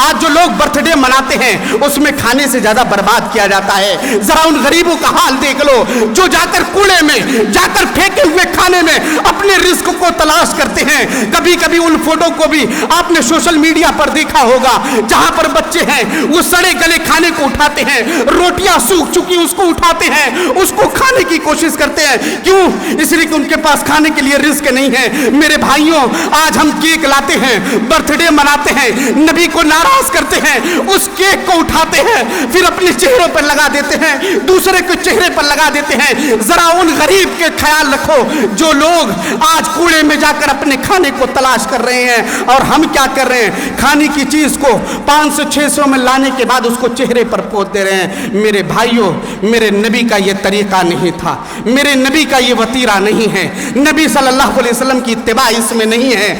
آج جو لوگ برتھ ڈے مناتے ہیں اس میں کھانے سے زیادہ برباد کیا جاتا ہے۔ ذرا ان غریبوں کا حال دیکھ لو جو جا کر کوڑے میں جا کر پھینکے ہوئے کھانے میں اپنے رزق کو تلاش کرتے ہیں۔ کبھی کبھی ان فوٹو کو بھی آپ نے سوشل میڈیا پر دیکھا ہوگا جہاں پر بچے ہیں وہ سڑے گلے کھانے کو اٹھاتے ہیں، روٹیاں سوکھ چکی اس کو اٹھاتے ہیں، اس کو کھانے کی کوشش کرتے ہیں۔ کیوں؟ اس لیے کہ ان کے پاس کھانے کے لیے رزق نہیں ہے۔ میرے بھائیوں، آج ہم کیک لاتے ہیں، برتھ ڈے مناتے ہیں، نبی کو ناراض کرتے ہیں، اس کیک کو اٹھاتے ہیں پھر اپنے چہروں پر لگا دیتے ہیں، دوسرے کے چہرے پر لگا دیتے ہیں۔ ذرا ان غریب کے خیال رکھو جو لوگ آج کوڑے میں جا کر اپنے کھانے کو تلاش کر رہے ہیں، اور ہم کیا کر رہے ہیں؟ کھانے کی چیز کو 500-600 میں لانے کے بعد اس کو چہرے پر پوت دے رہے ہیں۔ میرے بھائیوں، میرے نبی کا یہ طریقہ نہیں تھا، میرے نبی کا یہ وتیرہ نہیں ہے، نبی صلی اللہ علیہ وسلم کی اتباع اس میں نہیں ہے۔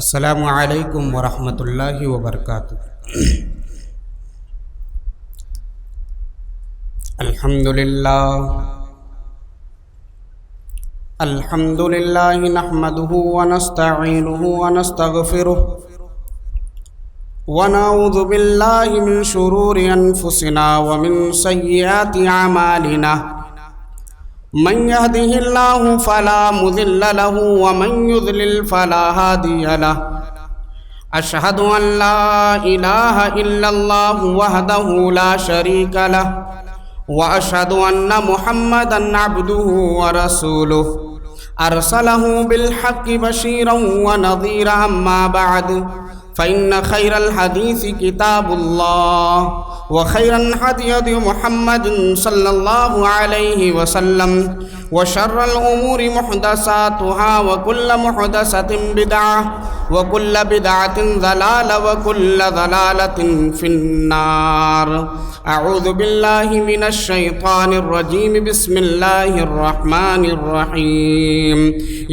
السلام علیکم ورحمۃ اللہ وبرکاتہ۔ الحمد للہ نحمده ونستعینه ونستغفره ونعوذ باللہ من شرور انفسنا ومن سیئات اعمالنا من يهده الله فلا مضل له ومن يضلل فلا هادي له أشهد أن لا إله إلا الله وحده لا شريك له وأشهد أن محمدًا عبده ورسوله أرسله بالحق بشيرا ونذيرا أما بعد فإن خير الحديث كتاب الله وخير الهدي محمد صلى الله عليه وسلم وشر الأمور محدثاتها وكل محدثة بدعة وكل بدعة ضلالة وكل ضلالة في النار۔ أعوذ بالله من الشيطان الرجيم، بسم الله الرحمن الرحيم۔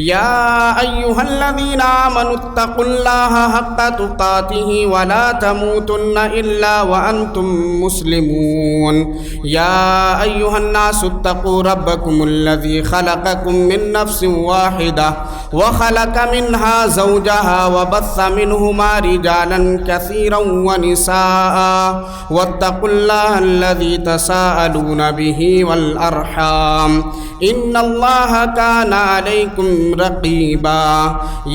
يا أيها الذين آمنوا اتقوا الله حق تقاته ولا تموتن إلا وأنتم مسلمون۔ يا أيها الناس اتقوا ربكم الذي خلقكم من نفس واحدة وخلق منها زوجها وبث منهما رجالا كثيرا ونساء واتقوا الله الذي تساءلون به والأرحام إن الله كان عليكم رقيبا۔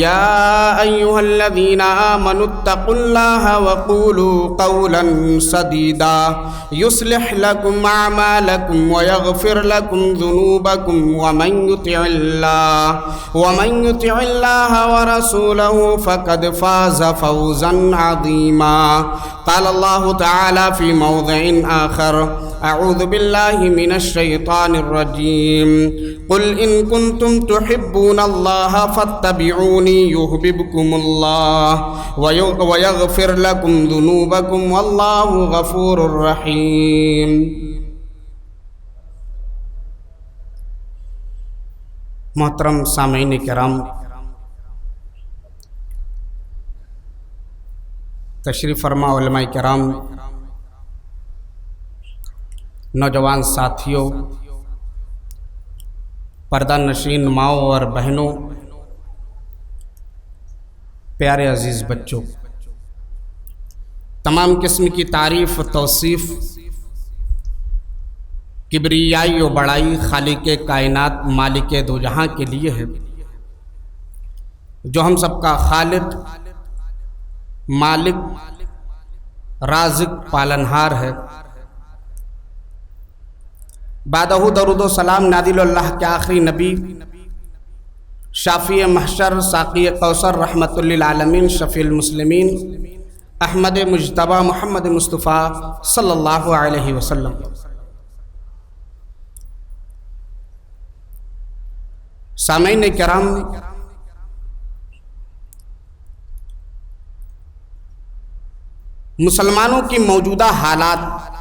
يا أيها الذين آمنوا اتقوا الله وقولوا قولا سديدا يصلح لكم أعمالكم ويغفر لكم ذنوبكم ومن يطع الله ورسوله فقد فاز فوزا عظيما۔ قال الله تعالى في موضع آخر: أعوذ بالله من الشيطان الرجيم، قل إن كنتم تحبون الله فاتبعوني يحببكم الله ويغفر لكم ذنوبكم والله غفور رحيم۔ محترم سامعین کرام، تشریف فرما علماء کرام، نوجوان ساتھیوں، پردہ نشین ماؤں اور بہنوں، پیارے عزیز بچوں، تمام قسم کی تعریف و توصیف، کبریائی و بڑائی خالق کائنات مالک دو جہاں کے لیے ہے، جو ہم سب کا خالق، مالک، رازق، پالنہار ہے۔ بعدہ درود و سلام نادل اللہ کے آخری نبی، شافی محشر، ساقی کوثر، رحمت للعالمین، شفیع المسلمین، احمد مجتبی محمد مصطفیٰ صلی اللہ علیہ وسلم۔ سامعین کرام، مسلمانوں کی موجودہ حالات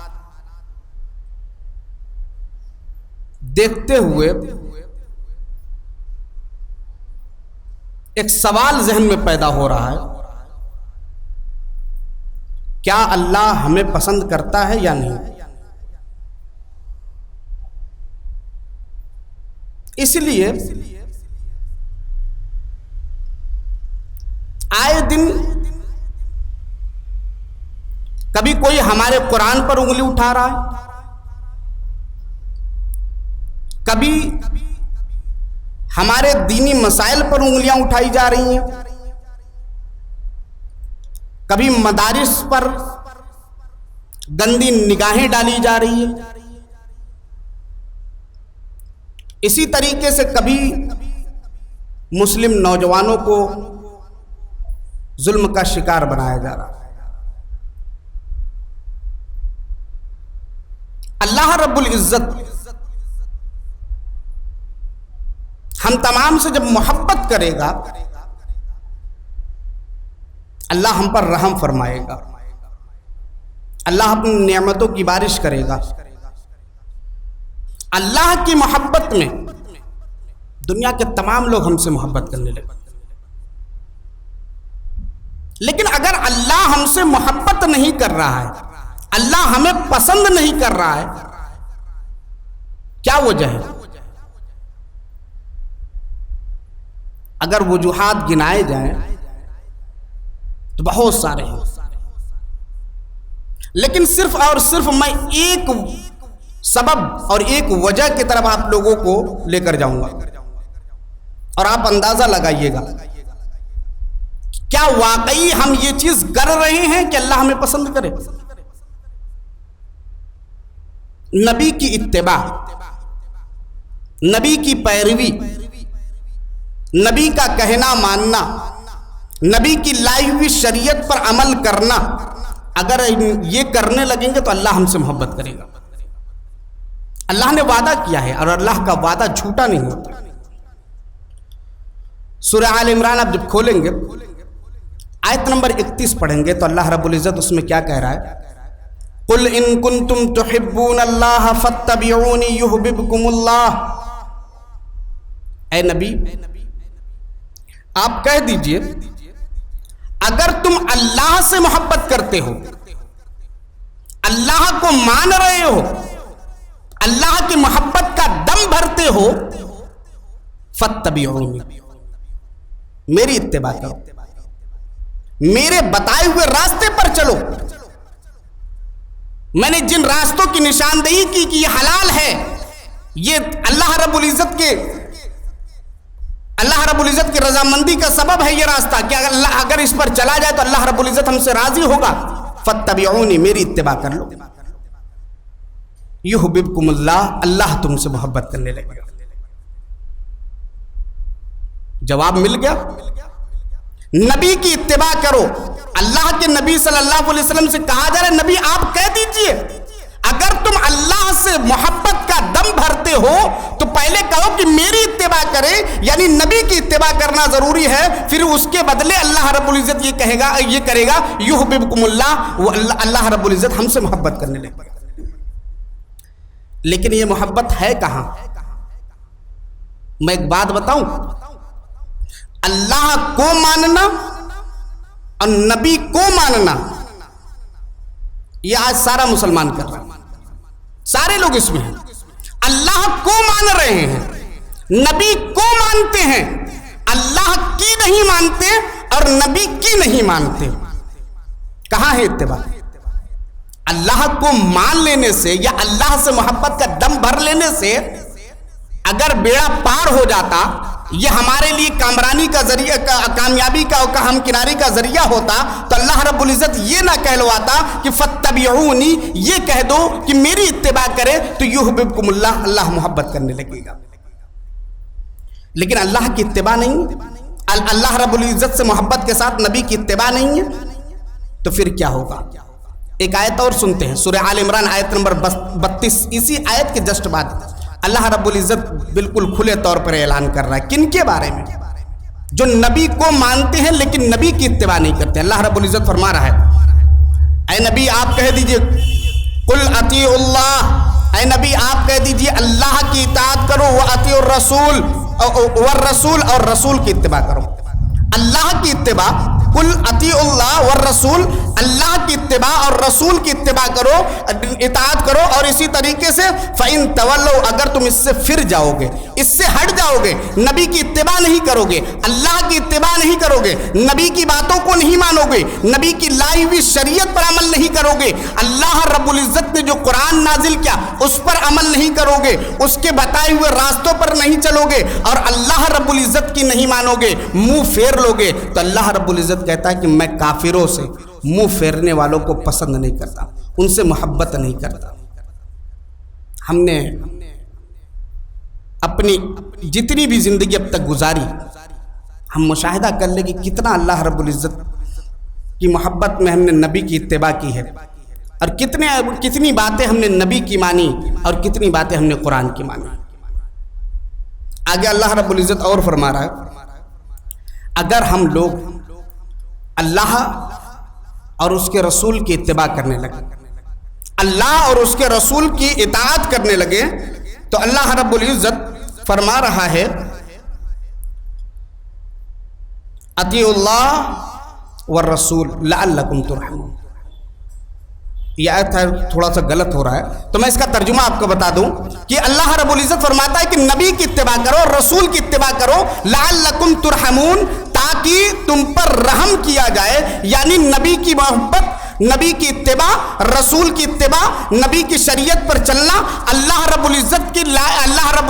دیکھتے ہوئے ایک سوال ذہن میں پیدا ہو رہا ہے، کیا اللہ ہمیں پسند کرتا ہے یا نہیں؟ اس لیے آئے دن کبھی کوئی ہمارے قرآن پر انگلی اٹھا رہا ہے، کبھی ہمارے دینی مسائل پر انگلیاں اٹھائی جا رہی ہیں، کبھی مدارس پر گندی نگاہیں ڈالی جا رہی ہیں، اسی طریقے سے کبھی مسلم نوجوانوں کو ظلم کا شکار بنایا جا رہا ہے۔ اللہ رب العزت ہم تمام سے جب محبت کرے گا، اللہ ہم پر رحم فرمائے گا، اللہ اپنی نعمتوں کی بارش کرے گا۔ اللہ کی محبت میں دنیا کے تمام لوگ ہم سے محبت کرنے لگے۔ لیکن اگر اللہ ہم سے محبت نہیں کر رہا ہے، اللہ ہمیں پسند نہیں کر رہا ہے، کیا وجہ ہے؟ اگر وجوہات گنائے جائیں تو بہت سارے ہیں، لیکن صرف اور صرف میں ایک سبب اور ایک وجہ کی طرف آپ لوگوں کو لے کر جاؤں گا، اور آپ اندازہ لگائیے گا کیا واقعی ہم یہ چیز کر رہے ہیں کہ اللہ ہمیں پسند کرے؟ نبی کی اتباع، نبی کی پیروی، نبی کا کہنا ماننا، نبی کی لائی ہوئی شریعت پر عمل کرنا، اگر یہ کرنے لگیں گے تو اللہ ہم سے محبت کرے گا۔ اللہ نے وعدہ کیا ہے اور اللہ کا وعدہ جھوٹا نہیں ہوتا۔ سورہ آل عمران آپ جب کھولیں گے، آیت نمبر 31 پڑھیں گے تو اللہ رب العزت اس میں کیا کہہ رہا ہے؟ قُلْ إِن كُنْتُمْ تُحِبُّونَ اللَّهَ فَاتَّبِعُونِي يُحْبِبْكُمُ اللَّهُ۔ اے نبی آپ کہہ دیجئے اگر تم اللہ سے محبت کرتے ہو، اللہ کو مان رہے ہو، اللہ کی محبت کا دم بھرتے ہو، فَاتَّبِعُونِي، میری اتباع کرو، میرے بتائے ہوئے راستے پر چلو۔ میں نے جن راستوں کی نشاندہی کی کہ یہ حلال ہے، یہ اللہ رب العزت کی رضامندی کا سبب ہے، یہ راستہ کہ اگر اس پر چلا جائے تو اللہ رب العزت ہم سے راضی ہوگا، فاتبعونی، میری اتباع کر لو، یحببکم اللہ، اللہ تم سے محبت کرنے لگے گا۔ جواب مل گیا؟ نبی کی اتباع کرو۔ اللہ کے نبی صلی اللہ علیہ وسلم سے کہا جا رہا ہے نبی آپ کہہ دیجئے اگر تم اللہ سے محبت کا دم بھرتے ہو تو پہلے کہو کہ میری اتباع کرے، یعنی نبی کی اتباع کرنا ضروری ہے، پھر اس کے بدلے اللہ رب العزت یہ کرے گا یحببکم اللہ، وہ اللہ رب العزت ہم سے محبت کرنے لگے۔ لیکن یہ محبت ہے کہاں؟ میں ایک بات بتاؤں، اللہ کو ماننا اور نبی کو ماننا یہ آج سارا مسلمان کر رہا ہے، سارے لوگ اس میں ہیں۔ اللہ کو مان رہے ہیں، نبی کو مانتے ہیں، اللہ کی نہیں مانتے اور نبی کی نہیں مانتے۔ کہاں ہے اتباع؟ اللہ کو مان لینے سے یا اللہ سے محبت کا دم بھر لینے سے اگر بیڑا پار ہو جاتا، یہ ہمارے لیے کامیابی کا ہم کناری کا ذریعہ ہوتا، تو اللہ رب العزت یہ نہ کہلواتا کہ فاتبعونی، یہ کہہ دو کہ میری اتباع کرے تو یحببکم اللہ، اللہ محبت کرنے لگے گا۔ لیکن اللہ کی اتباع نہیں، اللہ رب العزت سے محبت کے ساتھ نبی کی اتباع نہیں ہے، تو پھر کیا ہوگا؟ ایک آیت اور سنتے ہیں، سورہ آل عمران آیت نمبر 32، اسی آیت کے جسٹ بعد اللہ رب العزت بالکل کھلے طور پر اعلان کر رہا ہے۔ کن کے بارے میں؟ جو نبی کو مانتے ہیں لیکن نبی کی اتباع نہیں کرتے۔ اللہ رب العزت فرما رہا ہے اے نبی آپ کہہ دیجئے قل اطیعوا اللہ، اے نبی آپ کہہ دیجئے اللہ کی اطاعت کرو، واطیعوا الرسول، والرسول، اور رسول کی اتباع کرو۔ اللہ کی اتباع، قل اطیعوا اللہ والرسول، اللہ کی اتباع اور رسول کی اتباع کرو، اطاعت کرو، اور اسی طریقے سے فَإِن تَوَلَّوْا، اگر تم اس سے پھر جاؤ گے، اس سے ہٹ جاؤ گے، نبی کی اتباع نہیں کرو گے، اللہ کی اتباع نہیں کرو گے، نبی کی باتوں کو نہیں مانو گے، نبی کی لائی ہوئی شریعت پر عمل نہیں کرو گے، اللہ رب العزت نے جو قرآن نازل کیا اس پر عمل نہیں کرو گے، اس کے بتائے ہوئے راستوں پر نہیں چلو گے، اور اللہ رب العزت کی نہیں مانو گے، منہ پھیر لو گے، تو اللہ رب العزت کہتا ہے کہ میں کافروں سے، منہ پھیرنے والوں کو پسند نہیں کرتا، ان سے محبت نہیں کرتا۔ ہم نے اپنی جتنی بھی زندگی اب تک گزاری، ہم مشاہدہ کر لیں کہ کتنا اللہ رب العزت کی محبت میں ہم نے نبی کی اتباع کی ہے، اور کتنی باتیں ہم نے نبی کی مانی اور کتنی باتیں ہم نے قرآن کی مانی۔ آگے اللہ رب العزت اور فرما رہا ہے، اگر ہم لوگ اللہ اور اس کے رسول کی اتباع کرنے لگے، اللہ اور اس کے رسول کی اطاعت کرنے لگے، تو اللہ رب العزت فرما رہا ہے اطیعوا اللہ والرسول لعلکم ترحمون۔ یہ آیت تھوڑا سا غلط ہو رہا ہے، تو میں اس کا ترجمہ آپ کو بتا دوں کہ اللہ رب العزت فرماتا ہے کہ نبی کی اتباع کرو، رسول کی اتباع کرو، لعلکم ترحمون، تاکہ تم پر رحم کیا جائے، یعنی نبی کی محبت، نبی کی اتباع، رسول کی اتباع، نبی کی شریعت پر چلنا، اللہ رب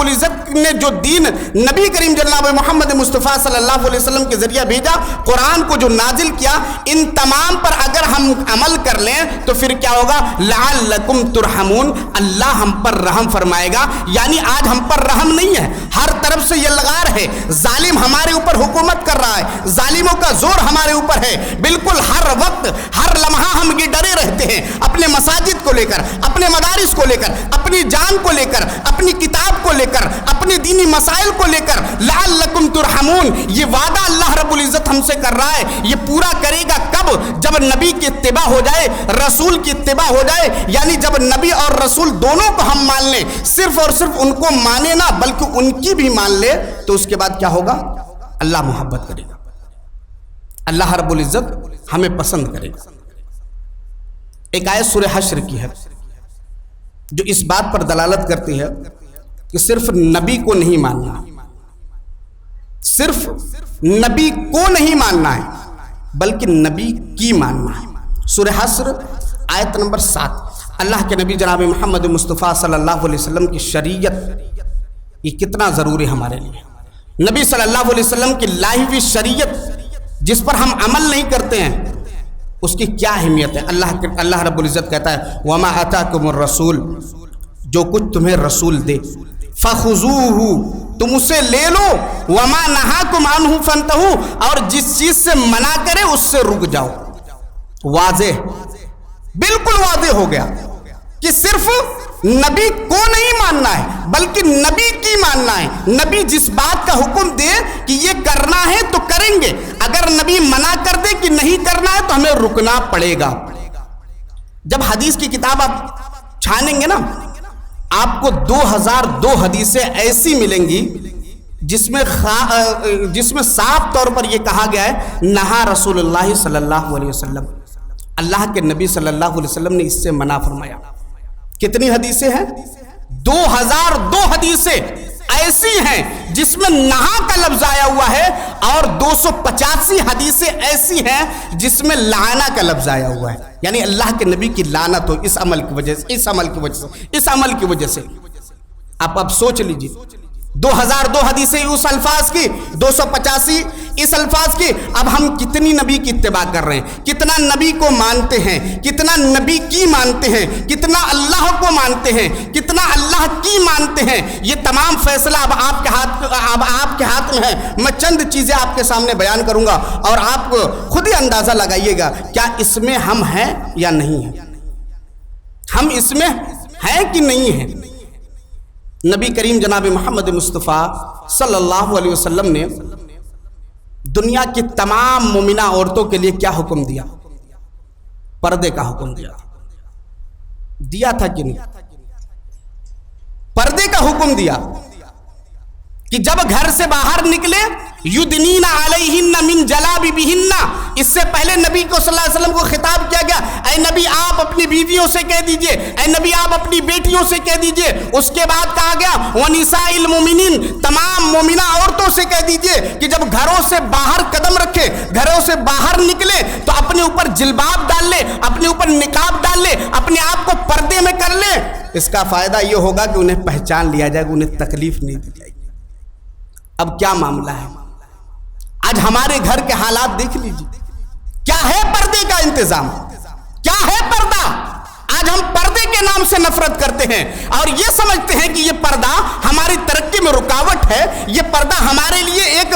العزت نے جو دین نبی کریم جناب محمد مصطفیٰ صلی اللہ علیہ وسلم کے ذریعہ بھیجا، قرآن کو جو نازل کیا، ان تمام پر اگر ہم عمل کر لیں تو پھر کیا ہوگا؟ لعلکم ترحمون، اللہ ہم پر رحم فرمائے گا۔ یعنی آج ہم پر رحم نہیں ہے، ہر طرف سے یہ لغار ہے، ظالم ہمارے اوپر حکومت کر رہا ہے، ظالموں کا زور ہمارے اوپر ہے، بالکل ہر وقت ہر لمحہ ہم یہ ڈرے رہتے ہیں، اپنے مساجد کو لے کر، اپنے مدارس کو لے کر، اپنی جان کو لے کر، اپنی کتاب کو لے کر، اپنے دینی مسائل کو لے کر، لعلکم ترحمون، یہ وعدہ اللہ رب العزت ہم سے کر رہا ہے۔ یہ پورا کرے گا کب؟ جب نبی کی اتباع ہو جائے، رسول کی اتباع ہو جائے، یعنی جب نبی اور رسول دونوں کو ہم مان لیں، صرف اور صرف ان کو مانے نہ بلکہ ان کی بھی مان لے، تو اس کے بعد کیا ہوگا؟ اللہ محبت کرے گا، اللہ رب العزت ہمیں پسند کرے گا۔ ایک آیت سورہ حشر کی ہے جو اس بات پر دلالت کرتی ہے کہ صرف نبی کو نہیں ماننا، صرف نبی کو نہیں ماننا ہے بلکہ نبی کی ماننا ہے۔ سورہ حشر آیت نمبر 7، اللہ کے نبی جناب محمد مصطفیٰ صلی اللہ علیہ وسلم کی شریعت یہ کتنا ضروری ہمارے لیے، نبی صلی اللہ علیہ وسلم کی لائی ہوئی شریعت جس پر ہم عمل نہیں کرتے ہیں، اس کی کیا اہمیت ہے۔ اللہ رب العزت کہتا ہے وَمَا آتَاكُمُ الرَّسُولُ، جو کچھ تمہیں رسول دے، فَخُذُوهُ، تم اسے لے لو، وَمَا نَهَاكُمْ عَنْهُ فَانْتَهُوا، اور جس چیز سے منع کرے اس سے رک جاؤ۔ واضح، بالکل واضح ہو گیا کہ صرف نبی کو نہیں ماننا ہے بلکہ نبی کی ماننا ہے۔ نبی جس بات کا حکم دے کہ یہ کرنا ہے تو کریں گے، اگر نبی منع کر دے کہ نہیں کرنا ہے تو ہمیں رکنا پڑے گا۔ جب حدیث کی کتاب آپ چھانیں گے نا، آپ کو 2002 حدیثیں ایسی ملیں گی جس میں صاف طور پر یہ کہا گیا ہے نہا رسول اللہ صلی اللہ علیہ وسلم، اللہ کے نبی صلی اللہ علیہ وسلم نے اس سے منع فرمایا۔ کتنی حدیثیں ہیں؟ 2002 حدیثیں ایسی ہیں جس میں نہا کا لفظ آیا ہوا ہے، اور 285 حدیثیں ایسی ہیں جس میں لعنہ کا لفظ آیا ہوا ہے، یعنی اللہ کے نبی کی لعنت ہو اس عمل کی وجہ سے، اس عمل کی وجہ سے۔ آپ اب سوچ لیجئے، 2002 حدیثیں اس الفاظ کی، 285 اس الفاظ کی، اب ہم کتنی نبی کی اتباع کر رہے ہیں، کتنا نبی کو مانتے ہیں، کتنا نبی کی مانتے ہیں، کتنا اللہ کو مانتے ہیں، کتنا اللہ کی مانتے ہیں۔ یہ تمام فیصلہ اب آپ کے ہاتھ میں ہے۔ میں چند چیزیں آپ کے سامنے بیان کروں گا اور آپ خود ہی اندازہ لگائیے گا کیا اس میں ہم ہیں یا نہیں ہیں، ہم اس میں ہیں کہ نہیں ہیں۔ نبی کریم جناب محمد مصطفیٰ صلی اللہ علیہ وسلم نے دنیا کی تمام مومنہ عورتوں کے لیے کیا حکم دیا؟ پردے کا حکم دیا تھا کہ نہیں؟ پردے کا حکم دیا۔ کہ جب گھر سے باہر نکلے یدنینا علیہن من جلابیبہن، اس سے پہلے نبی کو صلی اللہ علیہ وسلم کو خطاب کیا گیا، اے نبی آپ اپنی بیویوں سے کہہ دیجئے، اے نبی آپ اپنی بیٹیوں سے کہہ دیجئے۔ اس کے بعد کہا گیا وَنِسَاءِ الْمُؤْمِنِينَ، تمام مومنہ عورتوں سے کہہ دیجئے کہ جب گھروں سے باہر قدم رکھے، گھروں سے باہر نکلے تو اپنے اوپر جلباب ڈال لے، اپنے اوپر نقاب ڈال لے، اپنے آپ کو پردے میں کر لے۔ اس کا فائدہ یہ ہوگا کہ انہیں پہچان لیا جائے گا، انہیں تکلیف نہیں دی جائے گی۔ اب کیا معاملہ ہے؟ آج ہمارے گھر کے حالات دیکھ لیجیے، کیا ہے پردے کا انتظام، کیا ہے پردہ؟ آج ہم پردے کے نام سے نفرت کرتے ہیں اور یہ سمجھتے ہیں کہ یہ پردہ ہماری ترقی میں رکاوٹ ہے، یہ پردہ ہمارے لیے ایک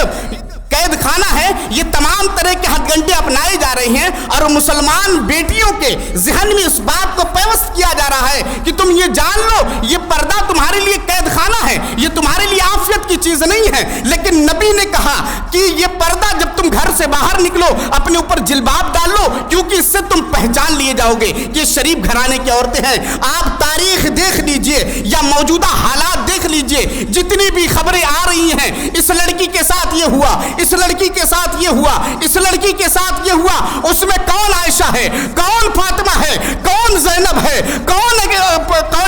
قید خانہ ہے۔ یہ تمام طرح کے ہتھ گھنٹے اپنائے جا رہے ہیں اور مسلمان بیٹیوں کے ذہن میں اس بات کو پیوست کیا جا رہا ہے کہ تم یہ جان لو یہ پردہ تمہارے لیے قید خانہ ہے، یہ تمہارے لیے عافیت کی چیز نہیں ہے۔ لیکن نبی نے کہا کہ یہ پردہ جب تم گھر سے باہر نکلو اپنے اوپر جلباب ڈال لو، کیونکہ اس سے تم پہچان لیے جاؤ گے کہ یہ شریف گھرانے کی عورتیں ہیں۔ آپ تاریخ دیکھ لیجئے یا موجودہ حالات دیکھ لیجئے، جتنی بھی خبریں آ رہی ہیں، اس لڑکی کے ساتھ یہ ہوا، اس لڑکی کے ساتھ یہ ہوا، اس لڑکی کے ساتھ یہ ہوا، اس میں کون عائشہ ہے، کون فاطمہ ہے، کون زینب ہے، کون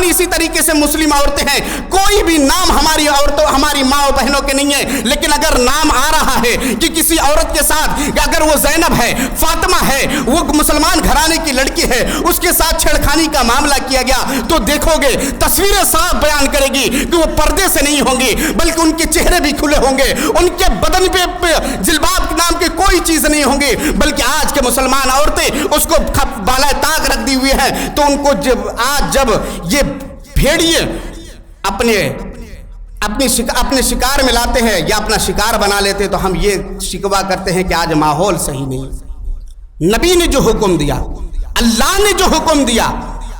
اسی طریقے سے مسلم عورتیں ہیں۔ کوئی بھی نام ہماری عورتوں ہماری ماں و بہنوں کے نہیں ہے، لیکن اگر نام آ رہا ہے کہ کسی عورت کے ساتھ اگر وہ زینب ہے، فاطمہ ہے، وہ مسلمان گھرانے کی لڑکی ہے، اس کے ساتھ چھیڑخانی کا معاملہ کیا گیا تو دیکھو گے تصویریں صاف بیان کرے گی کہ وہ پردے سے نہیں ہوں گی، بلکہ ان کے چہرے بھی کھلے ہوں گے، ان کے بدن پہ جلباب نام کے کوئی چیز نہیں ہوں گی۔ بلکہ آج کے مسلمان عورتیں اس کو بالائے طاق رکھ دی ہوئی ہیں، تو ان کو آج جب یہ بھیڑیے اپنے شکار میں لاتے ہیں یا اپنا شکار بنا لیتے تو ہم یہ شکوہ کرتے ہیں کہ آج ماحول صحیح نہیں۔ نبی نے جو حکم دیا، اللہ نے جو حکم دیا،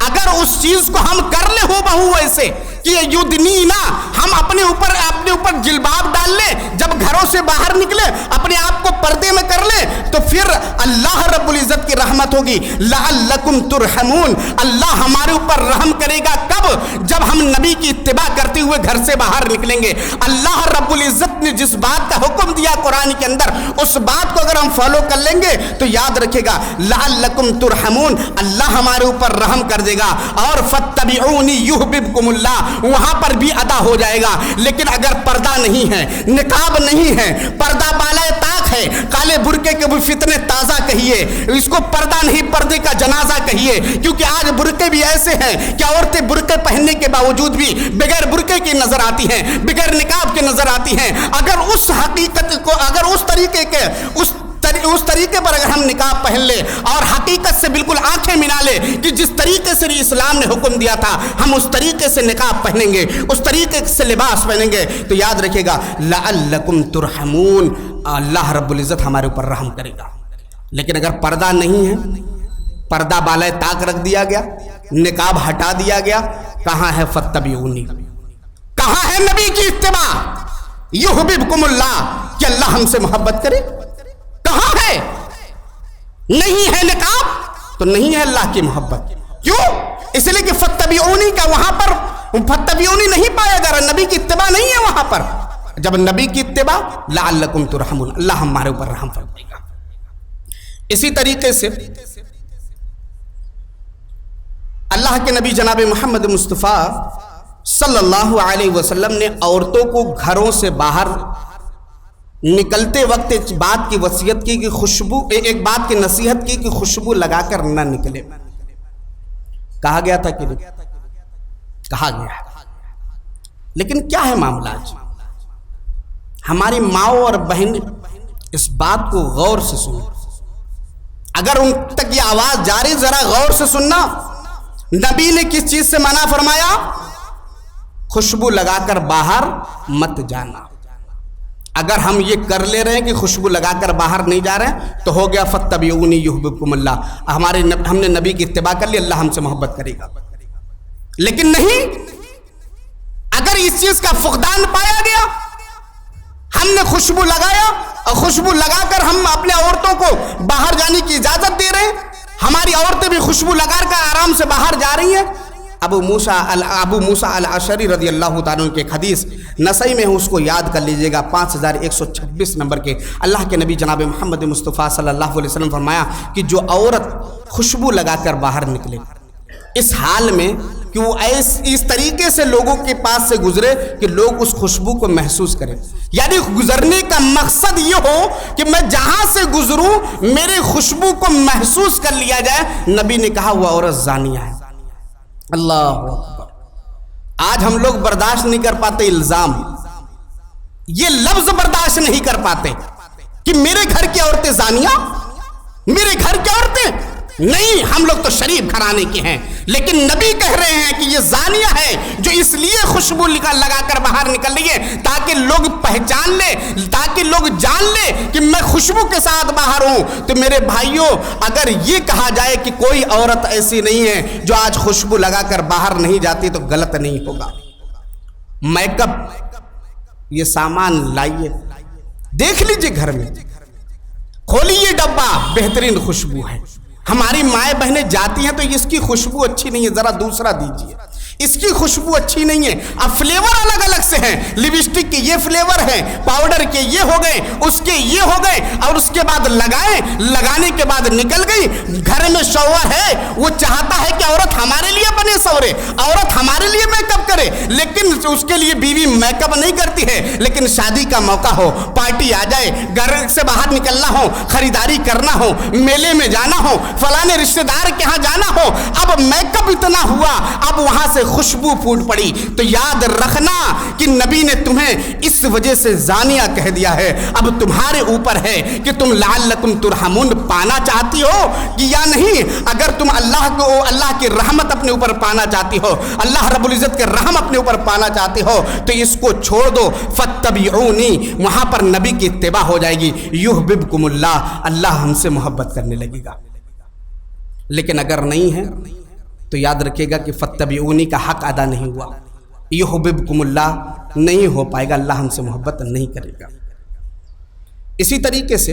اگر اس چیز کو ہم کر لیں ہو بہو ویسے کہ یدنینا، ہم اپنے اوپر جلباب ڈال لیں، جب گھروں سے باہر نکلے اپنے آپ کو پردے میں کر لیں، تو پھر اللہ رب العزت کی رحمت ہوگی۔ لعلکم ترحمون، اللہ ہمارے اوپر رحم کرے گا کب؟ جب ہم نبی کی اتباع کرتے ہوئے گھر سے باہر نکلیں گے۔ اللہ رب العزت نے جس بات کا حکم دیا قرآن کے اندر، اس بات کو اگر ہم فالو کر لیں گے تو یاد رکھے گا لعلکم ترحمون، اللہ ہمارے اوپر رحم کر دے گا۔ اور فاتبعونی یحببکم اللہ، وہاں پر بھی ادا ہو جائے گا۔ لیکن اگر پردہ نہیں ہے، نقاب نہیں ہے، پردہ بالائے طاق ہے، کالے برقعے کے بھی فتنے تازہ کہیے، اس کو پردہ نہیں پردے کا جنازہ کہیے، کیونکہ آج برقعے بھی ایسے ہیں کہ عورتیں برقعے پہننے کے باوجود بھی بغیر برقعے کی نظر آتی ہیں، بغیر نقاب کے نظر آتی ہیں۔ اگر اس حقیقت کو، اگر اس طریقے پر اگر ہم نقاب پہن لے اور حقیقت سے بالکل آنکھیں ملا لے کہ جس طریقے سے اسلام نے حکم دیا تھا ہم اس طریقے سے نقاب پہنیں گے، اس طریقے سے لباس پہنیں گے، تو یاد رکھے گا لعلکم ترحمون، اللہ رب العزت ہمارے اوپر رحم کرے گا۔ لیکن اگر پردہ نہیں ہے، پردہ بالائے طاق رکھ دیا گیا، نقاب ہٹا دیا گیا، کہاں ہے فاتبعونی، کہاں ہے نبی کی اتباع، یحببکم اللہ، کہ اللہ ہم سے محبت کرے؟ کہاں ہے؟ نہیں ہے نقاب تو نہیں ہے اللہ کی محبت۔ کیوں؟ اس لیے کہ فاتبعونی کا وہاں پر فاتبعونی نہیں پایا جا رہا، نبی کی اتباع نہیں ہے وہاں پر۔ جب نبی کی اتباع لعلکم ترحمون، اللہ ہمارے اوپر رحم فرمائے گا۔ اسی طریقے سے اللہ کے نبی جناب محمد مصطفیٰ صلی اللہ علیہ وسلم نے عورتوں کو گھروں سے باہر نکلتے وقت ایک بات کی وصیت کی کہ ایک بات کی نصیحت کی کہ خوشبو لگا کر نہ نکلے۔ کہا گیا تھا کہ کہا گیا، لیکن کیا ہے معاملہ آج؟ ہماری ماؤں اور بہن اس بات کو غور سے سنیں، اگر ان تک یہ آواز جاری، ذرا غور سے سننا۔ نبی نے کس چیز سے منع فرمایا؟ خوشبو لگا کر باہر مت جانا۔ اگر ہم یہ کر لے رہے ہیں کہ خوشبو لگا کر باہر نہیں جا رہے ہیں تو ہو گیا فاتبعونی یحببکم اللہ، ہم نے نبی کی اتباع کر لی، اللہ ہم سے محبت کرے گا۔ لیکن نہیں، اگر اس چیز کا فقدان پایا گیا، ہم نے خوشبو لگایا اور خوشبو لگا کر ہم اپنے عورتوں کو باہر جانے کی اجازت دے رہے ہیں، ہماری عورتیں بھی خوشبو لگا کر آرام سے باہر جا رہی ہیں، ابو موسیٰ الاشعری رضی اللہ تعالیٰ عنہ کے ایک حدیث نسائی میں ہے، اس کو یاد کر لیجئے گا، 5126 نمبر کے۔ اللہ کے نبی جناب محمد مصطفیٰ صلی اللہ علیہ وسلم فرمایا کہ جو عورت خوشبو لگا کر باہر نکلے اس حال میں کہ وہ اس طریقے سے لوگوں کے پاس سے گزرے کہ لوگ اس خوشبو کو محسوس کریں، یعنی گزرنے کا مقصد یہ ہو کہ میں جہاں سے گزروں میرے خوشبو کو محسوس کر لیا جائے، نبی نے کہا وہ عورت زانیہ ہے۔ اللہ اکبر۔ آج ہم لوگ برداشت نہیں کر پاتے الزام، یہ لفظ برداشت نہیں کر پاتے کہ میرے گھر کی عورتیں زانیہ، میرے گھر کی عورتیں نہیں، ہم لوگ تو شریف گھرانے کے ہیں، لیکن نبی کہہ رہے ہیں کہ یہ زانیہ ہے جو اس لیے خوشبو لگا کر باہر نکل رہی ہے تاکہ لوگ پہچان لے، تاکہ لوگ جان لے کہ میں خوشبو کے ساتھ باہر ہوں۔ تو میرے بھائیوں، اگر یہ کہا جائے کہ کوئی عورت ایسی نہیں ہے جو آج خوشبو لگا کر باہر نہیں جاتی تو غلط نہیں ہوگا۔ میک اپ یہ سامان لائیے، دیکھ لیجئے گھر میں، کھولیے ڈبہ، بہترین خوشبو ہے۔ ہماری مائیں بہنیں جاتی ہیں تو اس کی خوشبو اچھی نہیں ہے، ذرا دوسرا دیجئے، اس کی خوشبو اچھی نہیں ہے۔ اب فلیور الگ الگ سے ہیں، لپسٹک کے یہ فلیور ہیں، پاؤڈر کے یہ ہو گئے، اس کے یہ ہو گئے، اور اس کے بعد لگائیں، لگانے کے بعد نکل گئی۔ گھر میں شوہر ہے، وہ چاہتا ہے کہ عورت ہمارے لیے بنے سورے، عورت ہمارے لیے میک اپ کرے، لیکن اس کے لیے بیوی میک اپ نہیں کرتی ہے۔ لیکن شادی کا موقع ہو، پارٹی آ جائے، گھر سے باہر نکلنا ہو، خریداری کرنا ہو، میلے میں جانا ہو، فلانے رشتہ دار کے ہاں جانا ہو، اب میک اپ اتنا ہوا، اب وہاں سے خوشبو پھوٹ پڑی، تو یاد رکھنا کہ نبی نے تمہیں اس وجہ سے زانیہ کہہ دیا ہے۔ اب تمہارے اوپر ہے کہ تم لعلکم ترحمون پانا چاہتی ہو کہ یا نہیں۔ اگر تم اللہ کی رحمت اپنے اوپر پانا چاہتی ہو، اللہ رب العزت کے رحم اپنے اوپر پانا چاہتی ہو، تو اس کو چھوڑ دو، فاتبعونی، وہاں پر نبی کی اتباع ہو جائے گی، یحببکم اللہ، اللہ ہم سے محبت کرنے لگے گا۔ لیکن اگر نہیں ہے تو یاد رکھیے گا کہ فاتبعونی کا حق ادا نہیں ہوا، یحببکم اللہ نہیں ہو پائے گا، اللہ ہم سے محبت نہیں کرے گا۔ اسی طریقے سے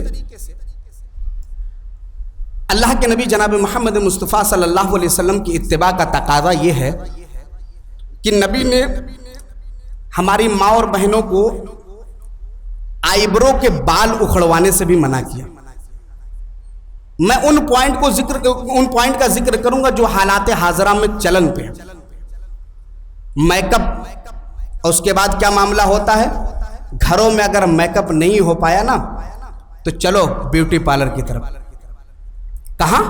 اللہ کے نبی جناب محمد مصطفیٰ صلی اللہ علیہ وسلم کی اتباع کا تقاضا یہ ہے کہ نبی نے ہماری ماں اور بہنوں کو آئیبرو کے بال اکھڑوانے سے بھی منع کیا۔ میں ان پوائنٹ کا ذکر کروں گا جو حالات حاضرہ میں چلن پہ ہے۔ میک اپ، اور اس کے بعد کیا معاملہ ہوتا ہے، گھروں میں اگر میک اپ نہیں ہو پایا نا تو چلو بیوٹی پارلر کی طرف۔ کہاں؟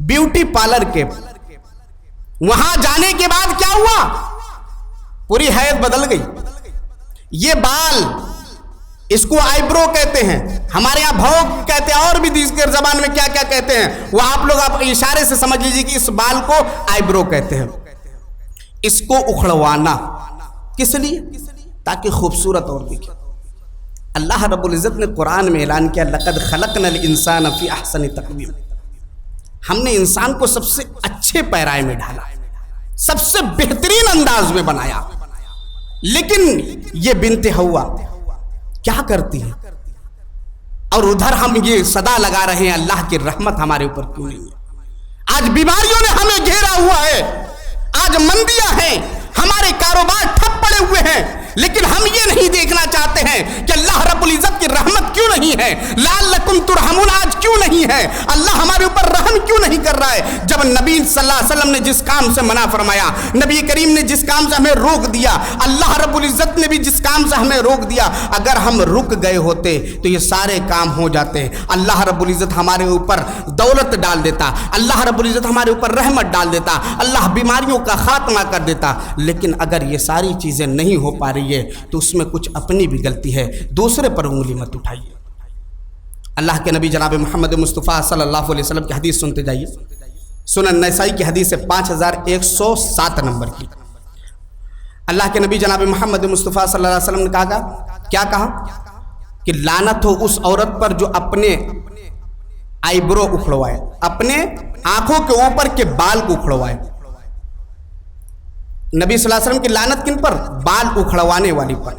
بیوٹی پارلر کے۔ وہاں جانے کے بعد کیا ہوا، پوری حیت بدل گئی۔ یہ بال، اس کو آئی برو کہتے ہیں، ہمارے یہاں بھوگ کہتے ہیں، اور بھی دیگر زبان میں کیا کیا کہتے ہیں، وہ آپ لوگ اشارے سے سمجھ لیجیے کہ اس بال کو آئی برو کہتے ہیں۔ اس کو اکھڑوانا کس لیے؟ تاکہ خوبصورت اور دکھے۔ اللہ رب العزت نے قرآن میں اعلان کیا، لقد خلقنا الانسان فی احسن تقویم، ہم نے انسان کو سب سے اچھے پیرائے میں ڈالا، سب سے بہترین انداز میں بنایا۔ لیکن یہ بنت حوا کیا کرتی ہے، اور ادھر ہم یہ صدا لگا رہے ہیں اللہ کی رحمت ہمارے اوپر کیوں نہیں ہے۔ آج بیماریوں نے ہمیں گھیرا ہوا ہے، آج مندیاں ہیں، ہمارے کاروبار ٹھپ پڑے ہوئے ہیں، لیکن ہم یہ نہیں دیکھنا چاہتے ہیں کہ اللہ رب العزت کی رحمت کیوں نہیں ہے، لعلکم ترحمون آج کیوں نہیں ہے، اللہ ہمارے اوپر رحم کیوں نہیں کر رہا ہے۔ جب نبی صلی اللہ علیہ وسلم نے جس کام سے منع فرمایا، نبی کریم نے جس کام سے ہمیں روک دیا، اللہ رب العزت نے بھی جس کام سے ہمیں روک دیا، اگر ہم رک گئے ہوتے تو یہ سارے کام ہو جاتے ہیں۔ اللہ رب العزت ہمارے اوپر دولت ڈال دیتا، اللہ رب العزت ہمارے اوپر رحمت ڈال دیتا، اللہ بیماریوں کا خاتمہ کر دیتا۔ لیکن اگر یہ ساری چیزیں نہیں ہو پا رہی ہے تو اس میں کچھ اپنی بھی غلطی ہے، دوسرے پر انگلی مت اٹھائیے۔ اللہ کے نبی جناب محمد مصطفیٰ صلی اللہ علیہ وسلم کی حدیث سنتے جائیے، سنن نسائی کی حدیث ہے 5107 نمبر کی۔ اللہ کے نبی جناب محمد مصطفیٰ صلی اللہ علیہ وسلم نے کیا کہا کہ لعنت ہو اس عورت پر جو اپنے آئی برو اکھڑوائے، اپنے آنکھوں کے اوپر کے بال کو اکھڑوائے۔ نبی صلی اللہ علیہ وسلم کی لعنت کن پر؟ بال اکھڑوانے والی پر۔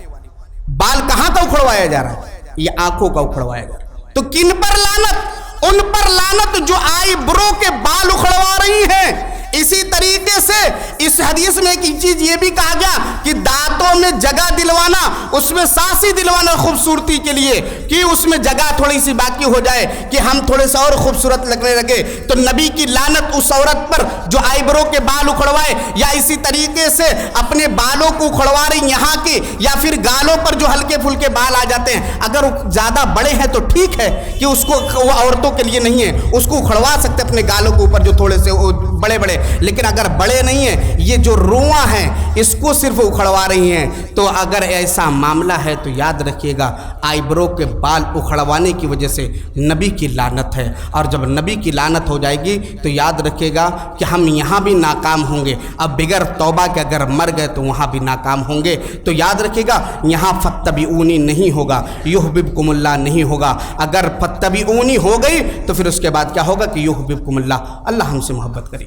بال کہاں کا اکھڑوایا جا رہا ہے؟ یہ آنکھوں کا اکھڑوایا جا رہا ہے۔ تو کن پر لعنت؟ ان پر لعنت جو آئی برو کے بال اکھڑوا رہی ہیں۔ اسی طریقے से इस हदीस में एक चीज ये भी कहा गया कि दांतों में जगह दिलवाना, उसमें सांसी दिलवाना खूबसूरती के लिए, कि उसमें जगह थोड़ी सी बाकी हो जाए कि हम थोड़े से और खूबसूरत लगने लगे। तो नबी की लानत उस औरत पर जो आईब्रो के बाल उखड़वाए, या इसी तरीके से अपने बालों को उखड़वा रही यहाँ के, या फिर गालों पर जो हल्के फुल्के बाल आ जाते हैं, अगर वो ज्यादा बड़े हैं तो ठीक है कि उसको, वो औरतों के लिए नहीं है, उसको उखड़वा सकते अपने गालों के ऊपर जो थोड़े से बड़े बड़े, लेकिन अगर बड़े नहीं है, ये जो रोआ है इसको सिर्फ उखड़वा रही हैं। तो अगर ऐसा मामला है तो याद रखिएगा आईब्रो के बाल उखड़वाने की वजह से नबी की लानत है, और जब नबी की लानत हो जाएगी तो याद रखिएगा कि हम यहाँ भी नाकाम होंगे। अब बिगर तौबा के अगर मर गए तो वहाँ भी नाकाम होंगे। तो याद रखिएगा यहाँ फत्तबिऊनी नहीं होगा, युहबिबकुमुल्लाह नहीं होगा। अगर फत्तबिऊनी हो गई तो फिर उसके बाद क्या होगा कि युहबिबकुमुल्लाह, अल्लाह हमसे मोहब्बत करेगा।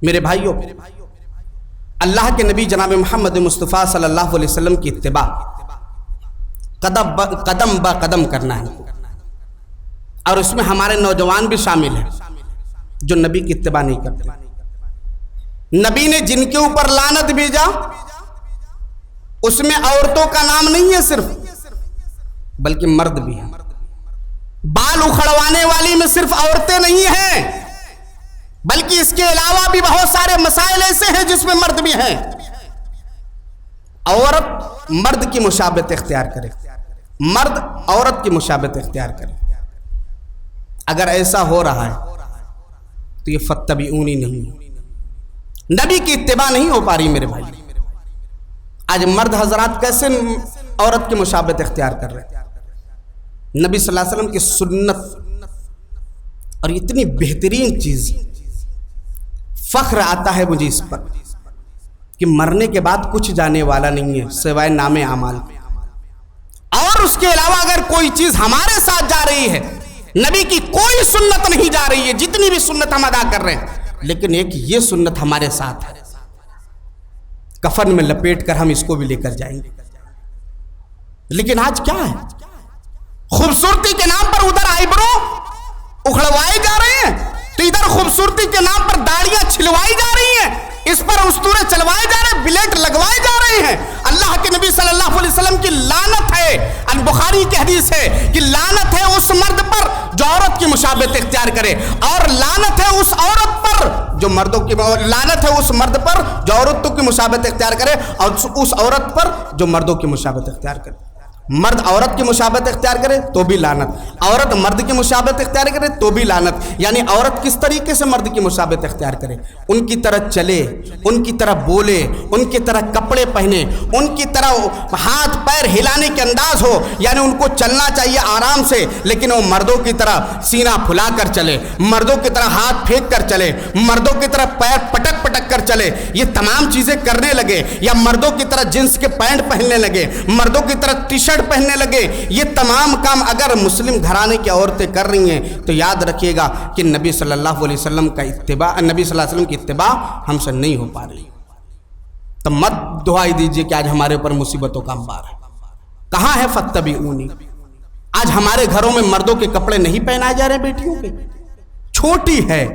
मेरे भाइयों, अल्लाह के नबी जनाब मोहम्मद मुस्तफ़ा सल्लल्लाहु अलैहि वसल्लम की इत्तिबा कदम ब कदम करना है, और उसमें हमारे नौजवान भी शामिल हैं जो नबी की इत्तिबा नहीं करते। नबी ने जिनके ऊपर लानत भेजा उसमें औरतों का नाम नहीं है सिर्फ, बल्कि मर्द भी है। बाल उखड़वाने वाली में सिर्फ औरतें नहीं हैं, बल्कि इसके अलावा भी बहुत सारे मसाइल ऐसे हैं जिसमें मर्द भी हैं। औरत मर्द की मुशाबत इख्तियार करे, मर्द औरत की मुशाबत इख्तियार करे। अगर ऐसा हो रहा है तो ये फत्तबिऊनी नहीं है, नबी की इत्तिबा नहीं हो पा रही। मेरे भाई, आज मर्द हजरात कैसे औरत की मुशाबत इख्तियार कर रहे हैं। नबी सल्लल्लाहु अलैहि वसल्लम की सुन्नत और इतनी बेहतरीन चीज, फख्र आता है मुझे इस पर कि मरने के बाद कुछ जाने वाला नहीं है सिवाय नामे अमाल। और उसके अलावा अगर कोई चीज हमारे साथ जा रही है, नबी की कोई सुन्नत नहीं जा रही है, जितनी भी सुन्नत हम अदा कर रहे हैं, लेकिन एक ये सुन्नत हमारे साथ है, कफन में लपेट कर हम इसको भी लेकर जाएंगे। लेकिन आज क्या है, खूबसूरती के नाम पर उधर आईब्रो उखड़वाए जा रहे हैं, तो इधर खूबसूरती के नाम पर दाढ़ियां छिलवाई जा रही हैं, इस पर उस्तूरे चलवाए जा रहे हैं, ब्लेड लगवाए जा रहे हैं। अल्लाह के नबी सल्लल्लाहु अलैहि वसल्लम की लानत है, अल बुखारी की हदीस है कि लानत है उस मर्द पर जो औरत की मुशाबत इख्तियार करे, और लानत है उस औरत पर जो मर्दों की, लानत है उस मर्द पर जो औरतों की मुशाबत इख्तियार करे, और उस औरत पर जो मर्दों की मुशाबत इख्तियार करे। मर्द औरत की मुशाबत इख्तियार करे तो भी लानत, औरत मर्द की मुशाबत इख्तियार करे तो भी लानत। यानी औरत किस तरीके से मर्द की मुशाबत इख्तियार करे, उनकी तरह चले, उनकी तरह बोले, उनकी तरह कपड़े पहने, उनकी तरह हाथ पैर हिलाने के अंदाज हो, यानी उनको चलना चाहिए आराम से, लेकिन वो मर्दों की तरह सीना फुला कर चले, मर्दों की तरह हाथ फेंक कर चले, मर्दों की तरह पैर पटक पटक कर चले, ये तमाम चीजें करने लगे, या मर्दों की तरह जींस के पैंट पहनने लगे, मर्दों की तरह टी शर्ट पहनने लगे, ये तमाम काम अगर मुस्लिम घराने की औरतें कर रही हैं तो याद रखिएगा कि नबी सल्लल्लाहु अलैहि वसल्लम का इत्तिबा, नबी सल्लल्लाहु अलैहि वसल्लम की इत्तिबा हमसे नहीं हो पा रही। तो मत दुआई दीजिए कि आज हमारे ऊपर मुसीबतों का अंबार है। कहाँ है फत्तबिऊनी? आज हमारे घरों में मर्दों के कपड़े नहीं पहनाए जा रहे बेटियों के, छोटी है,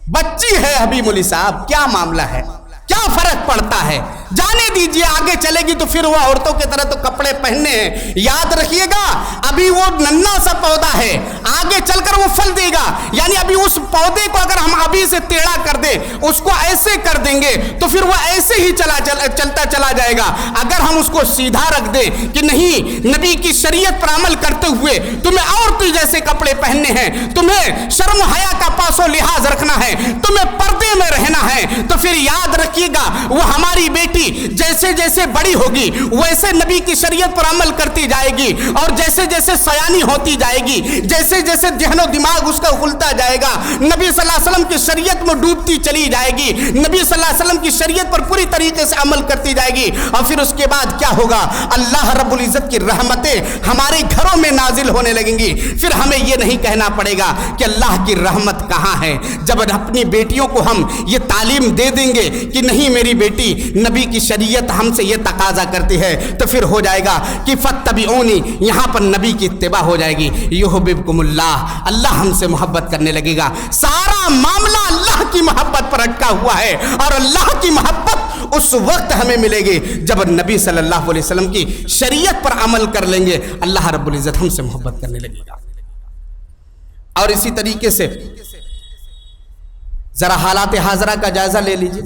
बच्ची है, हबीब मौली साहब, क्या मामला है, क्या फर्क पड़ता है? जाने दीजिए, आगे चलेगी तो फिर वो औरतों की तरह तो कपड़े पहनने हैं। याद रखिएगा अभी वो नन्हा सा पौधा है, आगे चलकर वो फल देगा, यानी अभी उस पौधे को अगर हम अभी से टेढ़ा कर दें, उसको ऐसे कर देंगे तो फिर वो ऐसे ही चलता चला जाएगा। अगर हम उसको सीधा रख दें कि नहीं, नबी की शरीयत पर अमल करते हुए तुम्हें औरतों जैसे कपड़े पहनने हैं, तुम्हें शर्म हया का पासो लिहाज रखना है, तुम्हें पर्दे में रहना है, तो फिर याद रखिएगा वो हमारी बेटी जैसे जैसे बड़ी होगी वैसे नबी की शरीयत पर अमल करती जाएगी, और जैसे जैसे सयानी होती जाएगी, जैसे जैसे जहनो दिमाग उसका खुलता जाएगा, नबी सल्लल्लाहु अलैहि वसल्लम की शरीयत में डूबती चली जाएगी, नबी सल्लल्लाहु अलैहि वसल्लम की शरीयत पर पूरी तरीके से अमल करती जाएगी। और फिर उसके बाद क्या होगा, अल्लाह रब्बुल इज्जत की रहमतें हमारे घरों में नाजिल होने लगेंगी। फिर हमें यह नहीं कहना पड़ेगा कि अल्लाह की रहमत कहाँ है, जब अपनी बेटियों को हम ये तालीम दे देंगे कि नहीं मेरी बेटी, नबी की शरीयत हमसे ये तकाजा करती है, तो फिर हो जाएगा कि फत्तबिऊनी, यहाँ पर नबी की इत्तिबा हो जाएगी, युहबिबकुमुल्लाह, अल्लाह हमसे मोहब्बत करने लगेगा। सारा सारा मामला अल्लाह की मोहब्बत पर अटका हुआ है, और अल्लाह की मोहब्बत उस वक्त हमें मिलेगी जब नबी सल्लल्लाहु अलैहि वसल्लम की शरीयत पर अमल कर लेंगे, अल्लाह रब्बुल इज्जत हमसे मोहब्बत करने लगेगा। और इसी तरीके से जरा हालात हाजरा का जायजा ले लीजिए।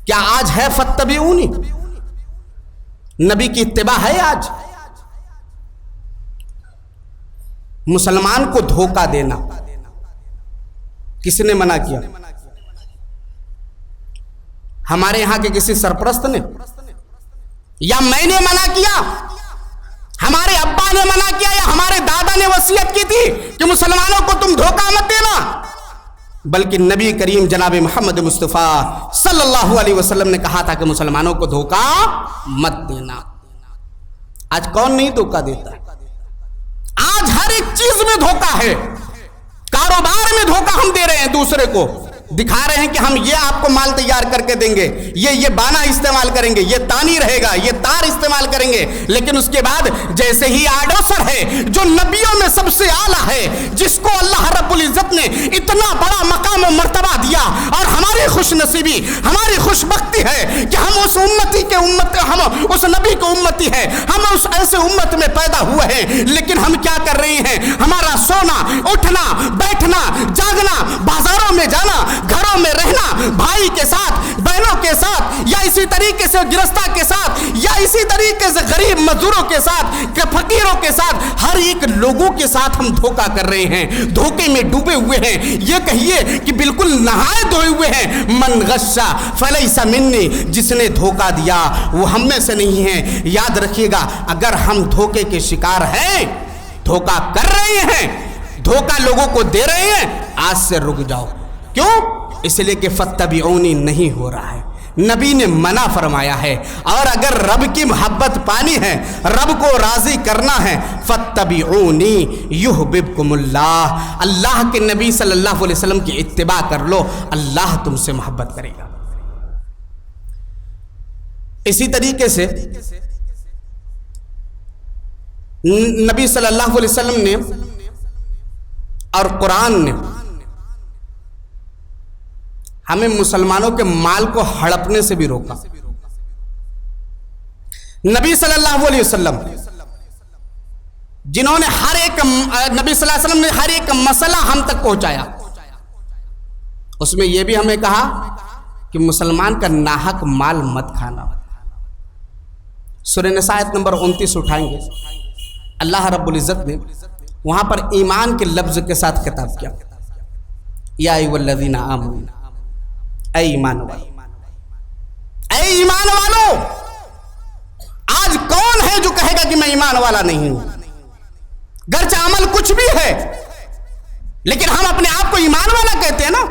क्या आज है फत्तबिऊनी? नबी की इत्तिबा है आज? मुसलमान को धोखा देना किसने मना किया? हमारे यहां के किसी सरपरस्त ने, या मैंने मना किया, हमारे अब्बा ने मना किया, या हमारे दादा ने वसीयत की थी कि मुसलमानों को तुम धोखा मत देना? बल्कि नबी करीम जनाब मोहम्मद मुस्तफ़ा सल्लल्लाहु अलैहि वसल्लम ने कहा था कि मुसलमानों को धोखा मत देना। आज कौन नहीं धोखा देता? आज हर एक चीज में धोखा है। कारोबार में धोखा हम दे रहे हैं दूसरे को, दिखा रहे हैं कि हम ये आपको माल तैयार करके देंगे, ये बाना इस्तेमाल करेंगे, ये तानी रहेगा, ये तार इस्तेमाल करेंगे, लेकिन उसके बाद जैसे ही आडोसर है जो नबियों में सबसे आला है, जिसको अल्लाह रब्बुल इज्जत ने इतना बड़ा मकाम और मर्तबा दिया, और हमारी खुशनसीबी, हमारी खुशबख्ती है कि हम उस उम्मती के हम उस नबी के उम्मती है, हम उस ऐसे उम्मत में पैदा हुए हैं, लेकिन हम क्या कर रहे हैं? हमारा सोना, उठना, बैठना, जागना, बाजारों में जाना, घरों में रहना, भाई के साथ, बहनों के साथ, या इसी तरीके से गिरस्ता के साथ, या इसी तरीके से गरीब मजदूरों के साथ, फकीरों के साथ, हर एक लोगों के साथ हम धोखा कर रहे हैं, धोखे में डूबे हुए हैं। ये कहिए कि बिल्कुल नहाए धोए हुए हैं। मन गश्शा फलैसा मिन्नी, जिसने धोखा दिया वो हम में से नहीं है। याद रखिएगा, अगर हम धोखे के शिकार हैं, धोखा कर रहे हैं, धोखा लोगों को दे रहे हैं, आज से रुक जाओ। क्यों? इसलिए कि फत्तबिऊनी नहीं हो रहा है, नबी ने मना फरमाया है। और अगर रब की मोहब्बत पानी है, रब को राजी करना है, फत्तबिऊनी युहबिबकुमुल्लाह, अल्लाह के नबी सल्लल्लाहु अलैहि वसल्लम की इत्तिबा कर लो, अल्लाह तुमसे मोहब्बत करेगा। इसी तरीके से नबी सल्लल्लाहु अलैहि वसल्लम ने और कुरान ने हमें मुसलमानों के माल को हड़पने से भी रोका। नबी सल्लल्लाहु अलैहि वसल्लम जिन्होंने नबी सल्लल्लाहु अलैहि वसल्लम ने हर एक मसला हम तक पहुंचाया, उसमें यह भी हमें कहा कि मुसलमान का नाहक माल मत खाना। सूरह निसा आयत नंबर 29 उठाएंगे, अल्लाह रब्बुल इज्जत ने वहां पर ईमान के लफ्ज के साथ खिताब किया, या अय्युहल्लज़ीना आमनू, ऐ ईमान वालो, ऐ ईमान वालो। आज कौन है जो कहेगा कि मैं ईमान वाला नहीं हूं? गर्चे अमल कुछ भी है, लेकिन हम अपने आप को ईमान वाला कहते हैं ना।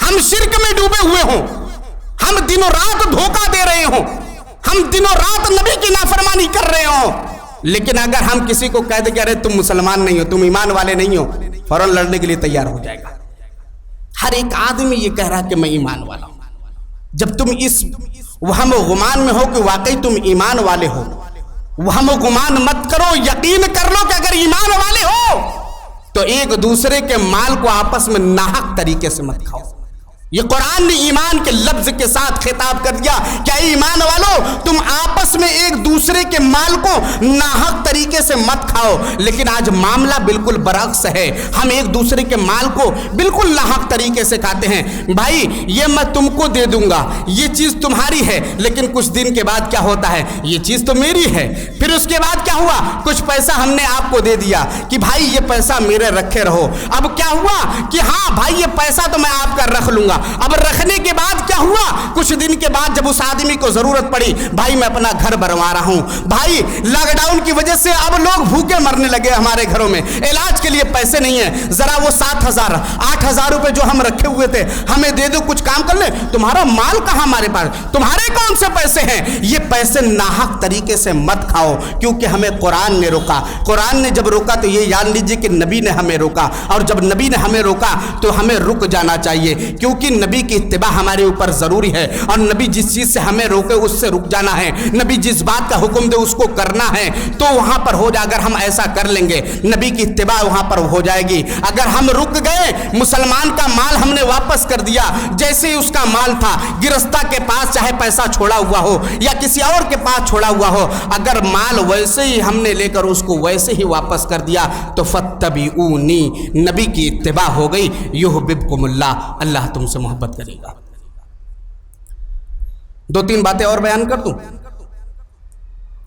हम शिर्क में डूबे हुए हों, हम दिनों रात धोखा दे रहे हों, हम दिनों रात नबी की नाफरमानी कर रहे हों, लेकिन अगर हम किसी को कह दे कि अरे तुम मुसलमान नहीं हो, तुम ईमान वाले नहीं हो, फौरन लड़ने के लिए तैयार हो जाएगा। हर एक आदमी ये कह रहा कि मैं ईमान वाला हूं। जब तुम इस वहम गुमान में हो कि वाकई तुम ईमान वाले हो, वहम गुमान मत करो, यकीन कर लो कि अगर ईमान वाले हो तो एक दूसरे के माल को आपस में नाहक तरीके से मत खाओ। ये कुरान ने ईमान के लफ्ज के साथ खिताब कर दिया, क्या ईमान वालों तुम आपस में एक दूसरे के माल को नाहक तरीके से मत खाओ। लेकिन आज मामला बिल्कुल बरअक्स है, हम एक दूसरे के माल को बिल्कुल नाहक तरीके से खाते हैं। भाई ये मैं तुमको दे दूंगा, ये चीज तुम्हारी है, लेकिन कुछ दिन के बाद क्या होता है, ये चीज तो मेरी है। फिर उसके बाद क्या हुआ, कुछ पैसा हमने आपको दे दिया कि भाई ये पैसा मेरे रखे रहो। अब क्या हुआ कि हाँ भाई ये पैसा तो मैं आपका रख लूंगा। अब रखने के बाद क्या हुआ, कुछ दिन के बाद जब उस आदमी को जरूरत पड़ी, भाई मैं अपना घर बनवा रहा हूं, भाई लॉकडाउन की वजह से अब लोग भूखे मरने लगे, हमारे घरों में इलाज के लिए पैसे नहीं है, जरा वो 7,000 8,000 रुपए जो हम रखे हुए थे हमें दे दो, कुछ काम कर ले। तुम्हारा माल कहां हमारे पास, तुम्हारे कौन से पैसे हैं? ये पैसे नाहक तरीके से मत खाओ, क्योंकि हमें कुरान ने रोका। कुरान ने जब रोका तो ये जान लीजिए कि नबी ने हमें रोका, और जब नबी ने हमें रोका तो हमें रुक जाना चाहिए, क्योंकि नबी की इत्तिबा हमारे ऊपर पर ज़रूरी है, और नबी जिस चीज़ से हमें रोके उससे रुक जाना है, नबी जिस बात का हुक्म दे उसको करना है, तो वहाँ पर हो जाए। अगर हम ऐसा कर लेंगे नबी की इत्तिबा वहाँ पर हो जाएगी। अगर हम रुक गए, मुसलमान का माल हमने वापस कर दिया जैसे ही उसका माल था, गिरस्ता के पास चाहे पैसा छोड़ा हुआ हो या किसी और के पास छोड़ा हुआ हो, अगर माल वैसे ही हमने लेकर उसको वैसे ही वापस कर दिया तो फत्तबिऊनी, नबी की इत्तिबा हो गई। युहब्बिबकुमुल्लाह, अल्लाह तुमसे मोहब्बत करेगा। दो तीन बातें और बयान कर दूं।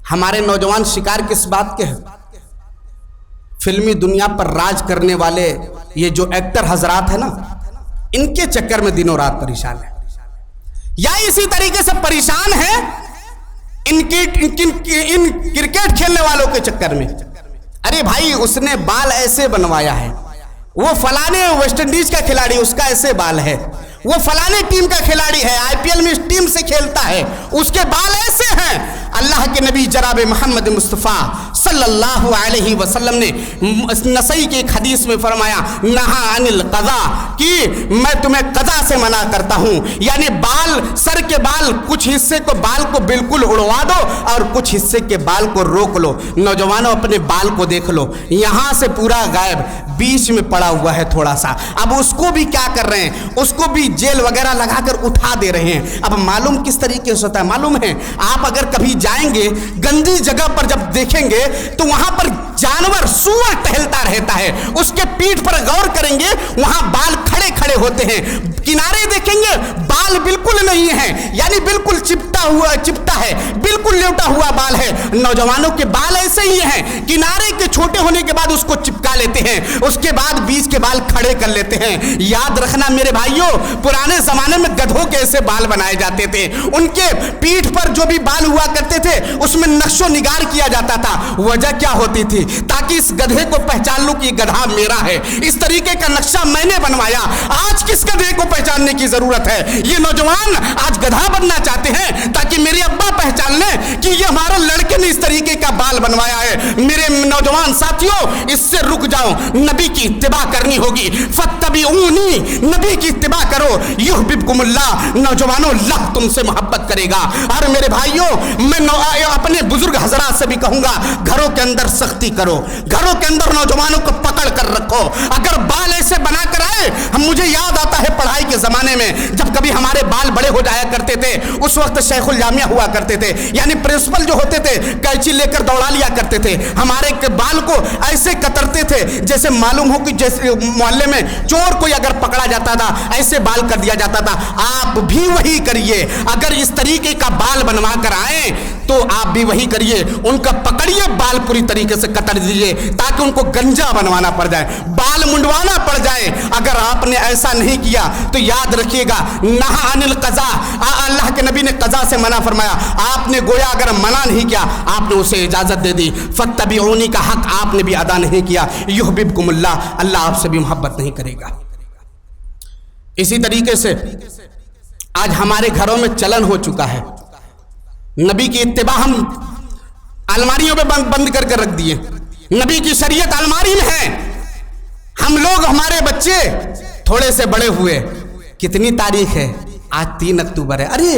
हमारे नौजवान शिकार किस बात के हैं? फिल्मी दुनिया पर राज करने वाले ये जो एक्टर हजरात है ना, इनके चक्कर में दिनों रात परेशान है, या इसी तरीके से परेशान है इन क्रिकेट खेलने वालों के चक्कर में। अरे भाई, उसने बाल ऐसे बनवाया है, वो फलाने वेस्ट इंडीज का खिलाड़ी, उसका ऐसे बाल है, वो फलाने टीम का खिलाड़ी है, आईपीएल में इस टीम से खेलता है, उसके बाल ऐसे हैं। अल्लाह के नबी जनाब मोहम्मद मुस्तफ़ा सल्लल्लाहु अलैहि वसल्लम ने नसई की एक हदीस में फरमाया, नहा अनिल कज़ा, कि मैं तुम्हें कज़ा से मना करता हूँ, यानी बाल, सर के बाल, कुछ हिस्से को बाल को बिल्कुल उड़वा दो और कुछ हिस्से के बाल को रोक लो। नौजवानों, अपने बाल को देख लो, यहाँ से पूरा गायब, बीच में पड़ा हुआ है थोड़ा सा। अब उसको भी क्या कर रहे हैं, उसको भी जेल वगैरह लगाकर उठा दे रहे हैं। अब मालूम किस तरीके से होता है मालूम है? आप अगर कभी जाएंगे गंदी जगह पर, जब देखेंगे तो वहां पर जानवर, सूअर टहलता रहता है, उसके पीठ पर गौर करेंगे वहां बाल खड़े खड़े होते हैं, किनारे देखेंगे बाल बिल्कुल नहीं है, यानी बिल्कुल चिपटा है, बिल्कुल लेटा हुआ बाल है। नौजवानों के बाल ऐसे ही हैं, किनारे के छोटे होने के बाद उसको चिपका लेते हैं, उसके बाद बीच के बाल खड़े कर लेते हैं। याद रखना मेरे भाइयों, पुराने जमाने में गधों के ऐसे बाल बनाए जाते थे, उनके पीठ पर जो भी बाल हुआ करते थे उसमें नक्शो निगार किया जाता था। वजह क्या होती थी? ताकि इस गधे को पहचान लो कि गधा मेरा है, इस तरीके का नक्शा मैंने बनवाया। आज किस गधे को पहचानने की जरूरत है? ये नौजवान आज गधा बनना चाहते हैं ताकि मेरे अब्बा पहचान लें कि ये हमारा लड़के ने इस तरीके का बाल बनवाया है। मेरे नौजवान साथियों, इससे रुक जाओ, नबी की इत्तिबा करनी होगी। फत्तबिऊनी, नबी की इत्तिबा करो। युहब्बिबकुमुल्लाह, नौजवानों, अल्लाह तुमसे मोहब्बत करेगा। और मेरे भाइयों, मैं अपने बुजुर्ग हजरात से भी कहूंगा, घरों के अंदर सख्ती करो, घरों के अंदर नौजवानों को पकड़ कर रखो। अगर बाल ऐसे बना कर आए, मुझे याद आता है पढ़ाई के जमाने में जब कभी हमारे बाल बड़े हो जाया करते थे, उस वक्त शेखुल जामिया हुआ करते थे, यानी प्रिंसिपल जो होते थे कैंची लेकर दौड़ा लिया करते थे, हमारे बाल को ऐसे कतरते थे जैसे मालूम हो कि जैसे मोहल्ले में चोर कोई अगर पकड़ा जाता था ऐसे बाल कर दिया जाता था। आप भी वही करिए, अगर इस तरीके का बाल बनवा कर आए तो आप भी वही करिए, उनका पकड़िए, बाल पूरी तरीके से कतर दीजिए ताकि उनको गंजा बनवाना पड़ जाए, बाल मुंडवाना पड़ जाए। अगर आपने ऐसा नहीं किया तो याद रखिएगा, नहा अनिल कज़ा, अल्लाह के नबी ने कज़ा से मना फरमाया, आपने गोया अगर मना नहीं किया, आपने उसे इजाजत दे दी। फत्तबिऊनी का हक आपने भी अदा नहीं किया। युहब्बिबकुमुल्लाह, अल्लाह आपसे भी मोहब्बत नहीं करेगा। इसी तरीके से आज हमारे घरों में चलन हो चुका है, नबी की इत्तिबा हम अलमारियों में बंद करके रख दिए। नबी की शरीयत अलमारी में है, हम लोग, हमारे बच्चे थोड़े से बड़े हुए, कितनी तारीख है? आज 3 अक्टूबर है। अरे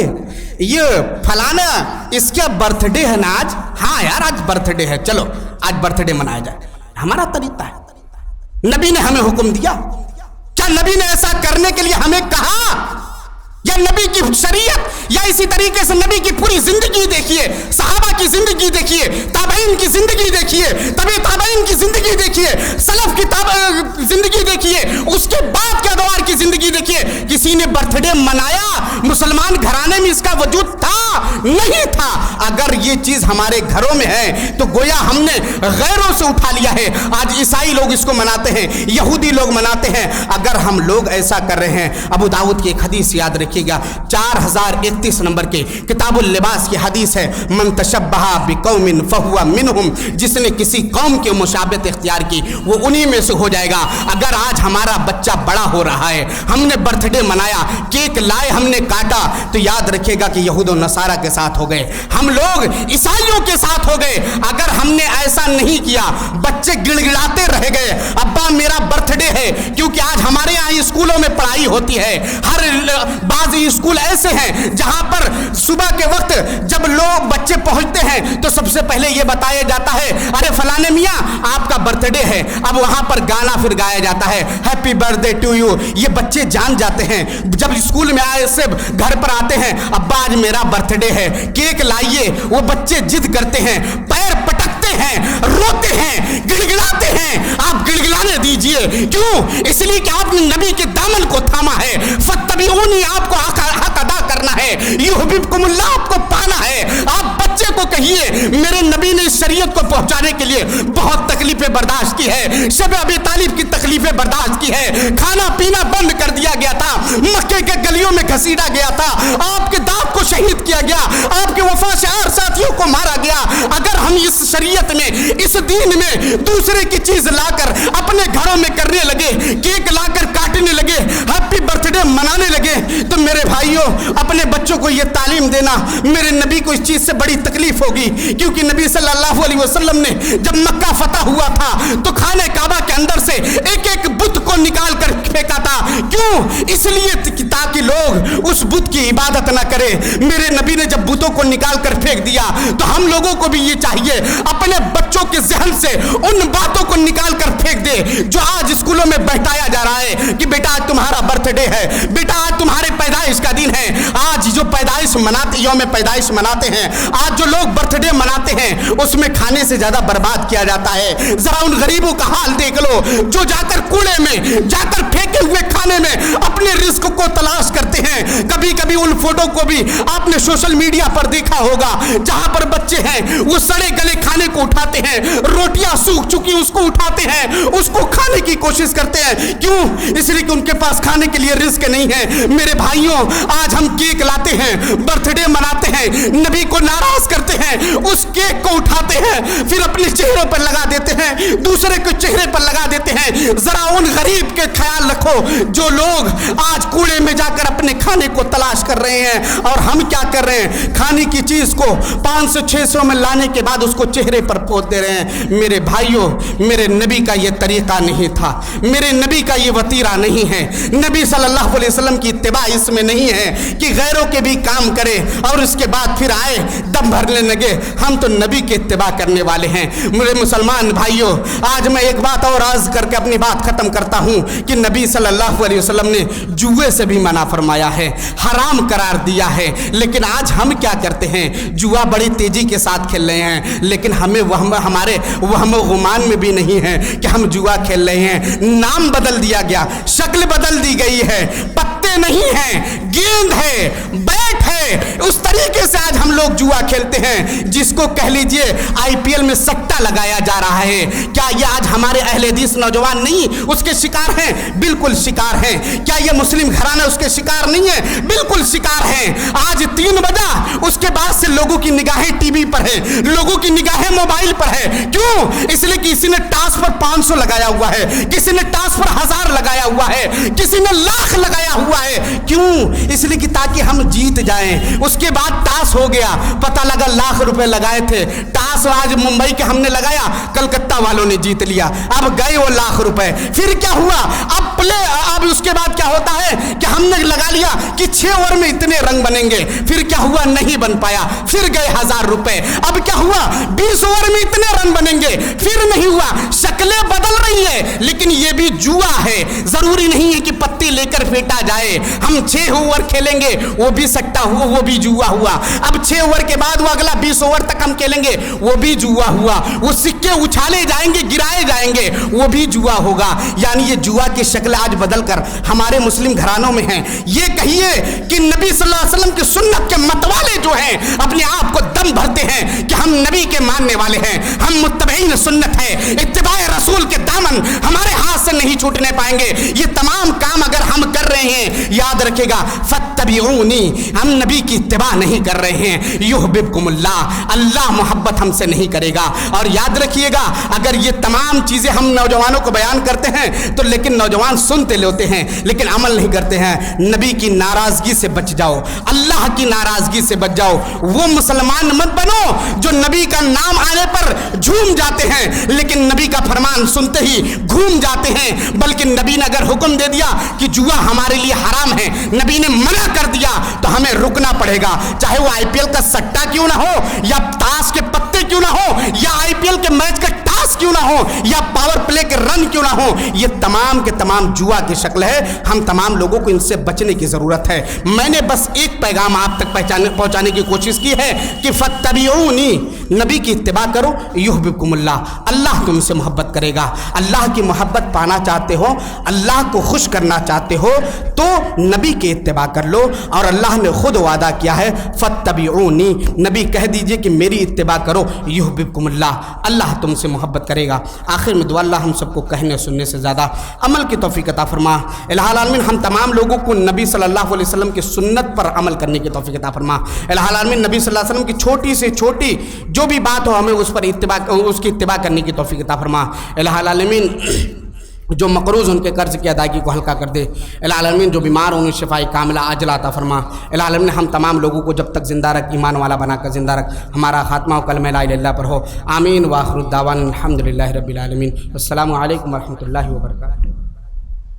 ये फलाना, इसका बर्थडे है ना आज, हाँ यार आज बर्थडे है, चलो आज बर्थडे मनाया जाए। हमारा तरीका है, नबी ने हमें हुक्म दिया? क्या नबी ने ऐसा करने के लिए हमें कहा? या नबी की शरीयत, या इसी तरीके से नबी की पूरी जिंदगी देखिए, सहाबा की जिंदगी देखिए, ताबईन की जिंदगी देखिए, तबे ताबईन की जिंदगी देखिए, सलफ की जिंदगी देखिए, उसके बाद के दौर की जिंदगी देखिए। किसी ने बर्थडे मनाया? मुसलमान घराने में इसका वजूद था? नहीं था। अगर ये चीज हमारे घरों में है तो गोया हमने गैरों से उठा लिया है। आज ईसाई लोग इसको मनाते हैं, यहूदी लोग मनाते हैं। अगर हम लोग ऐसा कर रहे हैं, अबू दाऊद की एक हदीस याद रखिएगा, 4031 नंबर के किताबुल लिबास की हदीस है, मन तशब्बहा बिकौमिन फहुवा मिनहुम, जिसने किसी कौम की मुशाबहत इख्तियार की वो उन्हीं में से हो जाएगा। अगर आज हमारा बच्चा बड़ा हो रहा है, हमने बर्थडे मनाया, केक लाए, हमने काटा तो याद रखिएगा कि यहूद और नसारा के साथ हो गए, हम लोग ईसाइयों के साथ हो गए। अगर हमने ऐसा नहीं किया, बच्चे गिड़गिड़ाते रह गए, अब्बा मेरा बर्थडे है, क्योंकि आज हमारे यहाँ स्कूलों में पढ़ाई होती है। हर बाज़ स्कूल ऐसे हैं जहां पर सुबह के वक्त जब लोग बच्चे पहुंचते हैं तो सबसे पहले ये बताया जाता है, अरे फलाने मियाँ आपका बर्थडे है। अब वहां पर गाना फिर गाया जाता है, हैप्पी बर्थडे टू यू। ये बच्चे जान जाते हैं, जब स्कूल में आए से घर पर आते हैं, अब्बा आज मेरा बर्थडे है, केक लाइए। वो बच्चे जिद करते हैं, पैर पटकते हैं, रोते हैं, गिड़गिड़ाते हैं। आप गिड़गिड़ाने दीजिए, क्यों? इसलिए कि आपने नबी के दामन को थामा है। फत्तबिऊनी, आपको हक अदा करना है। युहबिबकुमुल्लाह, आपको पाना है। आप बच्चे को कहिए, मेरे नबी ने इस शरीयत को पहुंचाने के लिए बहुत तकलीफें बर्दाश्त की है, शब अबी तालिब की तकलीफें बर्दाश्त की है। खाना पीना बंद कर दिया गया था, मक्के के गलियों में घसीटा गया था, आपके दांत को शहीद किया गया, आपके वफादार साथियों को मारा गया। अगर हम इस शरीयत में, इस दीन में दूसरे की चीज लाकर अपने घरों में करने लगे, केक लाकर काटने लगे, हैप्पी बर्थडे मनाने लगे, तो मेरे भाइयों अपने बच्चों को यह तालीम देना, मेरे नबी को इस चीज से बड़ी तकलीफ होगी। क्योंकि नबी सल्लल्लाहु अलैहि वसल्लम ने जब मक्का फतह हुआ था तो खाने काबा के अंदर से एक एक बुत को निकाल कर फेंका था। क्यों? इसलिए ताकि लोग उस बुत की इबादत ना करें। मेरे नबी ने जब बुतों को निकाल कर फेंक दिया तो हम लोगों को भी ये चाहिए, अपने बच्चों के जहन से उन बातों को निकाल कर फेंक दे जो आज स्कूलों में बैठाया जा रहा है कि बेटा आज तुम्हारा बर्थडे है, बेटा आज तुम्हारे पैदाइश का दिन है। आज जो पैदाइश मनाते, यौम पैदाइश मनाते हैं, आज जो लोग बर्थडे मनाते हैं, उसमें खाने से ज्यादा बर्बाद किया जाता है। जरा उन गरीबों का हाल देख लो जो जाकर कूड़े में, जाकर फेंके हुए खाने में अपने रिस्क को तलाश करते हैं। कभी कभी उन फोटो को भी आपने सोशल मीडिया पर देखा होगा जहां पर बच्चे हैं वो सड़े गले खाने को उठाते हैं, रोटियां सूख चुकी उसको उठाते हैं, उसको खाने की कोशिश करते हैं। क्यों? इसलिए कि उनके पास खाने के लिए रिस्क नहीं है। मेरे भाइयों, आज हम केक लाते हैं, बर्थडे मनाते हैं, नबी को नाराज करते हैं, उस केक को उठाते हैं, फिर अपने चेहरे पर लगा देते हैं, दूसरे के चेहरे पर लगा देते हैं। जरा उन गरीब के ख्याल रखो जो लोग आज कूड़े में जाकर अपने खाने को तलाश कर रहे हैं। और हम क्या कर रहे हैं? खाने की चीज को 500-600 में लाने के बाद उसको चेहरे पर पोत दे रहे हैं। मेरे भाइयों, मेरे नबी का ये तरीका नहीं था, मेरे नबी का ये वतीरा नहीं है। नबी सल्लल्लाहु अलैहि वसल्लम की इत्तिबा इसमें नहीं है कि गैरों के भी काम करे और उसके बाद फिर आए दम भरने लगे। हम तो नबी की इत्तिबा करने वाले हैं। मेरे मुसलमान भाइयों, आज मैं एक बात और अर्ज करके अपनी बात खत्म करता हूं कि नबी सल्लल्लाहु अलैहि वसल्लम ने जुए से भी मना फरमाया है, हराम करार दिया है। लेकिन आज हम क्या करते हैं? जुआ बड़ी तेजी के साथ खेल रहे हैं, लेकिन हमें हमारे वहम गुमान में भी नहीं है कि हम जुआ खेल रहे हैं। नाम बदल दिया गया, शक्ल बदल दी गई है, पत्ते नहीं हैं, गेंद है, बैट है। उस तरीके से आज हम लोग जुआ खेलते हैं, जिसको कह लीजिए आईपीएल में सट्टा लगाया जा रहा है। क्या ये आज हमारे अहले हदीस नौजवान नहीं उसके शिकार हैं? बिल्कुल शिकार हैं। क्या ये मुस्लिम घराना उसके शिकार नहीं है? बिल्कुल शिकार हैं। आज 3 बजा, उसके बाद से लोगों की निगाहें टीवी पर है, लोगों की निगाहें मोबाइल पर है। क्यों? इसलिए कि किसी ने टास पर 500 लगाया हुआ है, किसी ने टास पर 1000 लगाया हुआ है, किसी ने लाख लगाया हुआ है। क्यों? इसलिए कि ताकि हम जीत जाएं। उसके बाद टास हो गया, पता लगा लाख रुपए लगाए थे, टास आज मुंबई के हमने लगाया, कलकत्ता वालों ने जीत लिया, अब गए वो लाख रुपए। फिर क्या हुआ? अब उसके बाद क्या होता है कि हमने लगा लिया कि 6 ओवर में इतने रंग बनेंगे, फिर क्या हुआ? नहीं बन पाया, फिर गए 1000 रुपए। अब क्या हुआ? 20 ओवर में इतने रन बनेंगे, फिर नहीं हुआ। शक्लें बदल रही है, लेकिन ये भी जुआ है। जरूरी नहीं है कि पत्ती लेकर फेंटा जाए। हम 6 ओवर खेलेंगे, वो भी सट्टा हुआ, वो भी जुआ हुआ। अब 6 ओवर के बाद वो अगला 20 ओवर तक हम खेलेंगे, वो भी जुआ हुआ। वो सिक्के उछाले जाएंगे, गिराए जाएंगे, वो भी जुआ होगा। यानी ये जुआ की शक्ल आज बदलकर हमारे मुस्लिम घरानों में है। ये कहिए कि नबी सल्लल्लाहु अलैहि वसल्लम की सुन्नत के मतवाले जो हैं अपने आप को दम भरते हैं कि हम नबी के मानने वाले हैं, हम मुत्तबईन सुन्नत है, इत्तिबाए रसूल के दामन हमारे हाथ से नहीं छूटने पाएंगे। ये तमाम काम अगर हम कर रहे हैं, याद रखेगा फत्तबिऊनी, हम नबी की इत्तिबा नहीं कर रहे हैं, युहब्बिबकुमुल्लाह, अल्लाह मोहब्बत हमसे नहीं करेगा। और याद रखिएगा, अगर ये तमाम चीज़ें हम नौजवानों को बयान करते हैं तो लेकिन नौजवान सुनते लेते हैं लेकिन अमल नहीं करते हैं। नबी की नाराज़गी से बच जाओ, अल्लाह की नाराज़गी से बच जाओ। वो मुसलमान मत बनो जो नबी का नाम आने पर झूम जाते हैं लेकिन नबी का फरमान सुनते ही घूम जाते हैं। बल्कि नबी ने अगर हुक्म दे दिया कि जुआ हमारे लिए हराम है, नबी ने मना कर दिया तो हमें रुकना पड़ेगा, चाहे वो आईपीएल का सट्टा क्यों ना हो, या ताश के पत्ते क्यों ना हो, या आईपीएल के मैच का टास क्यों ना हो, या पावर प्ले के रन क्यों ना हो। ये तमाम के तमाम जुआ की शक्ल है। हम तमाम लोगों को इनसे बचने की ज़रूरत है। मैंने बस एक पैगाम आप तक पहुंचाने की कोशिश की है कि फत्तबिऊनी, नबी की इत्तिबा करो, युहब्बिबकुमुल्लाह, अल्लाह तुमसे मोहब्बत करेगा। अल्लाह की मोहब्बत पाना चाहते हो, अल्लाह को खुश करना चाहते हो तो नबी की इत्तिबा कर लो। और अल्लाह ने खुद वादा किया है फत्तबिऊनी, नबी कह दीजिए कि मेरी इत्तिबा करो, युहब्बिबकुमुल्लाह, अल्लाह तुमसे मोहब्बत करेगा। आखिर में दुआ अल्लाह हम सबको कहने सुनने से ज़्यादा अमल की तौफीक अता फरमा। इलाहुल आलमीन हम तमाम लोगों को नबी सल्लल्लाहु अलैहि वसल्लम की सुन्नत पर अमल करने की तौफीक अता फरमा। इलाहुल आलमीन नबी सल्लल्लाहु अलैहि वसल्लम की छोटी से छोटी जो भी बात हो हमें उस पर उसकी इत्तिबा करने की तौफीक अता फरमा। इलाहुल आलमीन जो मकरूज़ उनके कर्ज़ की अदायगी को हल्का कर दे। इलाहुल आलमीन जो बीमार उन्हें शिफाई कामिला आजिला अता फरमा। इलाहुल आलमीन हम तमाम लोगों को जब तक ज़िंदा रख, ईमान वाला बनाकर ज़िंदा रख, हमारा खात्मा कलमा ला इलाहा इल्लल्लाह पर हो। आमीन व आखिरु दावाना अल्हम्दुलिल्लाहि रब्बिल आलमीन। अस्सलामु अलैकुम व रहमतुल्लाहि व बरकातहू।